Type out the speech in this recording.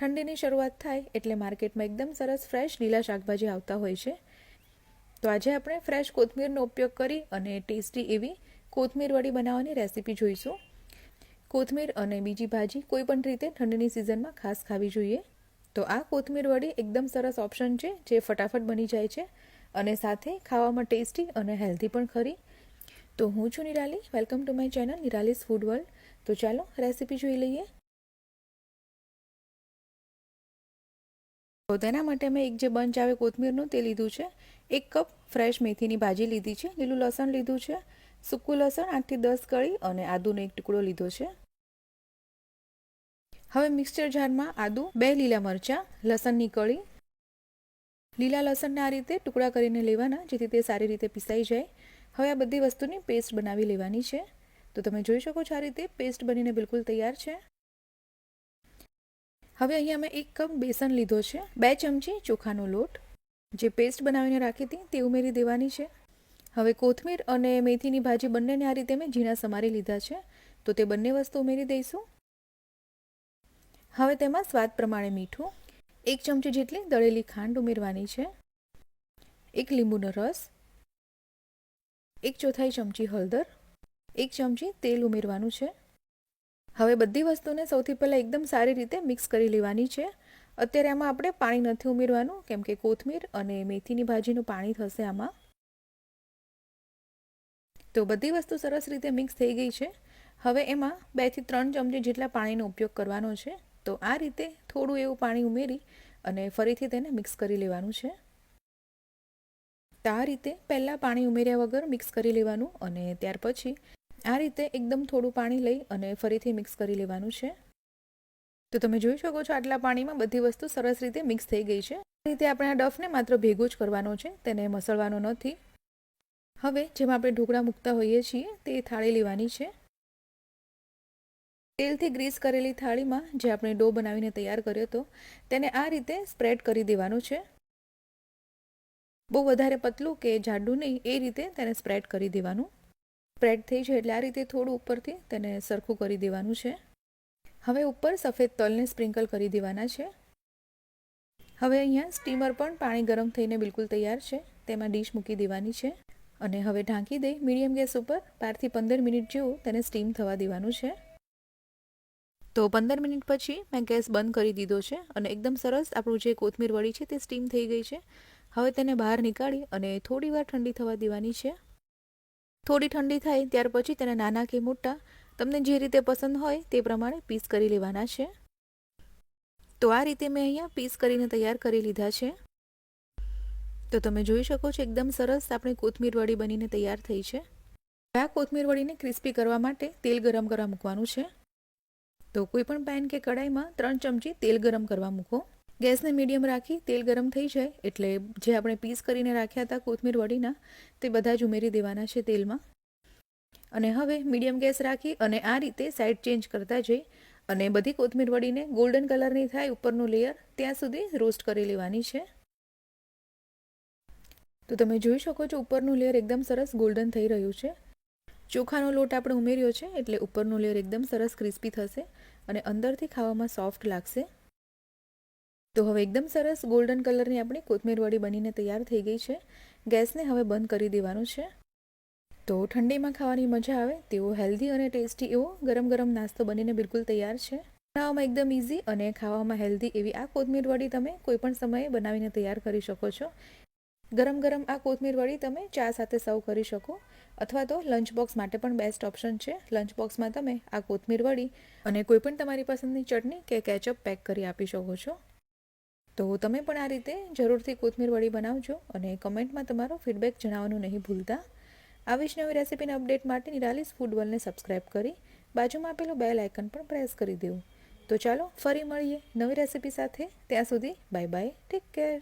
ઠંડીની શરૂઆત થાય એટલે માર્કેટમાં એકદમ સરસ ફ્રેશ લીલા શાકભાજી આવતા હોય છે. તો આજે આપણે ફ્રેશ કોથમીરનો ઉપયોગ કરી અને ટેસ્ટી એવી કોથમીર વડી બનાવવાની રેસીપી જોઈશું. કોથમીર અને બીજી ભાજી કોઈ પણ રીતે ઠંડીની સિઝનમાં ખાસ ખાવી જોઈએ. તો આ કોથમીર વડી એકદમ સરસ ઓપ્શન છે જે ફટાફટ બની જાય છે અને સાથે ખાવામાં ટેસ્ટી અને હેલ્ધી પણ ખરી. તો હું છું Nirali. Welcome to my channel Nirali's food world. તો ચાલો રેસીપી જોઈ લઈએ. તો તેના માટે મેં એક જે બંચ આવે કોથમીરનું તે લીધું છે. 1 કપ ફ્રેશ મેથીની ભાજી લીધી છે. લીલું લસણ લીધું છે. સૂકું લસણ 8 થી 10 કળી અને આદુનો એક ટુકડો લીધો છે. હવે મિક્સર જારમાં આદુ, 2 લીલા મરચાં, લસણની કળી, લીલા લસણને આ રીતે ટુકડા કરીને લેવાના જેથી તે સારી રીતે પીસાઈ જાય. હવે આ બધી વસ્તુની પેસ્ટ બનાવી લેવાની છે. તો તમે જોઈ શકો છો આ રીતે પેસ્ટ બનીને બિલકુલ તૈયાર છે. હવે અહીંયા મેં 1 કપ બેસન લીધો છે. 2 ચમચી ચોખાનો લોટ, જે પેસ્ટ બનાવીને રાખી હતી તે ઉમેરી દેવાની છે. હવે કોથમીર અને મેથીની ભાજી બંનેને આ રીતે મેં ઝીણા સમારી લીધા છે. તો તે બંને વસ્તુ ઉમેરી દઈશું. હવે તેમાં સ્વાદ પ્રમાણે મીઠું, 1 ચમચી જેટલી દળેલી ખાંડ ઉમેરવાની છે, 1 લીંબુનો રસ, 1/4 ચમચી હળદર, 1 ચમચી તેલ ઉમેરવાનું છે. હવે બધી વસ્તુને સૌથી પહેલાં એકદમ સારી રીતે મિક્સ કરી લેવાની છે. અત્યારે આમાં આપણે પાણી નથી ઉમેરવાનું કેમ કે કોથમીર અને મેથીની ભાજીનું પાણી થશે આમાં. તો બધી વસ્તુ સરસ રીતે મિક્સ થઈ ગઈ છે. હવે એમાં 2 થી 3 ચમચી જેટલા પાણીનો ઉપયોગ કરવાનો છે. તો આ રીતે થોડું એવું પાણી ઉમેરી અને ફરીથી તેને મિક્સ કરી લેવાનું છે. તો આ રીતે પહેલાં પાણી ઉમેર્યા વગર મિક્સ કરી લેવાનું અને ત્યાર પછી આ રીતે એકદમ થોડું પાણી લઈ અને ફરીથી મિક્સ કરી લેવાનું છે. તો તમે જોઈ શકો છો આટલા પાણીમાં બધી વસ્તુ સરસ રીતે મિક્સ થઈ ગઈ છે. આ રીતે આપણે આ ડફને માત્ર ભેગું જ કરવાનો છે, તેને મસળવાનો નથી. હવે જેમાં આપણે ઢોકળા મૂકતા હોઈએ છીએ તે થાળી લેવાની છે. તેલથી ગ્રીસ કરેલી થાળીમાં જે આપણે ડો બનાવીને તૈયાર કર્યો હતો તેને આ રીતે સ્પ્રેડ કરી દેવાનું છે. બહુ વધારે પતલું કે જાડું નહીં, એ રીતે તેને સ્પ્રેડ કરી દેવાનું. સ્પ્રેડ થઈ જાય એટલે આ રીતે થોડું ઉપરથી તેને સરખું કરી દેવાનું છે. હવે ઉપર સફેદ તલને સ્પ્રિંકલ કરી દેવાના છે. હવે અહીંયા સ્ટીમર પણ પાણી ગરમ થઈને બિલકુલ તૈયાર છે. તેમાં ડીશ મૂકી દેવાની છે અને હવે ઢાંકી દઈ મીડિયમ ગેસ ઉપર 12 થી 15 મિનિટ જેવું તેને સ્ટીમ થવા દેવાનું છે. તો 15 મિનિટ પછી મેં ગેસ બંધ કરી દીધો છે અને એકદમ સરસ આપણું જે કોથમીર વડી છે તે સ્ટીમ થઈ ગઈ છે. હવે તેને બહાર નીકાળી અને થોડી વાર ઠંડી થવા દેવાની છે. થોડી ઠંડી થાય ત્યાર પછી તેને નાના કે મોટા તમને જે રીતે પસંદ હોય તે પ્રમાણે પીસ કરી લેવાના છે. તો આ રીતે મેં અહીંયા પીસ કરીને તૈયાર કરી લીધા છે. તો તમે જોઈ શકો છો એકદમ સરસ આપણી કોથમીર વડી બનીને તૈયાર થઈ છે. આ કોથમીર વડીને ક્રિસ્પી કરવા માટે તેલ ગરમ કરવા મૂકવાનું છે. તો કોઈ પણ પેન કે કડાઈમાં 3 ચમચી તેલ ગરમ કરવા મૂકો. ગેસને મીડિયમ રાખી તેલ ગરમ થઈ જાય એટલે જે આપણે પીસ કરીને રાખ્યા હતા કોથમીર વડીના તે બધા જ ઉમેરી દેવાના છે તેલમાં. અને હવે મીડિયમ ગેસ રાખી અને આ રીતે સાઈડ ચેન્જ કરતા જઈ અને બધી કોથમીર વડીને ગોલ્ડન કલરની થાય ઉપરનું લેયર ત્યાં સુધી રોસ્ટ કરી લેવાની છે. તો તમે જોઈ શકો છો ઉપરનું લેયર એકદમ સરસ ગોલ્ડન થઈ રહ્યું છે. ચોખાનો લોટ આપણે ઉમેર્યો છે એટલે ઉપરનું લેયર એકદમ સરસ ક્રિસ્પી થશે અને અંદરથી ખાવામાં સોફ્ટ લાગશે. તો હવે એકદમ સરસ ગોલ્ડન કલરની આપણી કોથમીર વડી બનીને તૈયાર થઈ ગઈ છે. ગેસને હવે બંધ કરી દેવાનું છે. તો ઠંડીમાં ખાવાની મજા આવે તેવો હેલ્ધી અને ટેસ્ટી એવો ગરમ ગરમ નાસ્તો બનીને બિલકુલ તૈયાર છે. બનાવવામાં એકદમ ઇઝી અને ખાવામાં હેલ્ધી એવી આ કોથમીર વડી તમે કોઈ પણ સમયે બનાવીને તૈયાર કરી શકો છો. ગરમ ગરમ આ કોથમીર વડી તમે ચા સાથે સર્વ કરી શકો અથવા તો લંચ બોક્સ માટે પણ બેસ્ટ ઓપ્શન છે. લંચ બોક્સમાં તમે આ કોથમીર વડી અને કોઈ પણ તમારી પસંદની ચટણી કે કેચઅપ પેક કરી આપી શકો છો. તો તમે પણ આ રીતે જરૂરથી કોથમીર વડી બનાવજો અને કમેન્ટમાં તમારો ફીડબેક જણાવવાનું નહીં ભૂલતા. આવી જ નવી રેસીપીના અપડેટ માટે નિરાલીઝ ફૂડ વર્લ્ડને સબસ્ક્રાઈબ કરી બાજુમાં આપેલું બેલ આઇકન પણ પ્રેસ કરી દેવું. તો ચાલો ફરી મળીએ નવી રેસીપી સાથે. ત્યાં સુધી બાય બાય, ટેક કેર.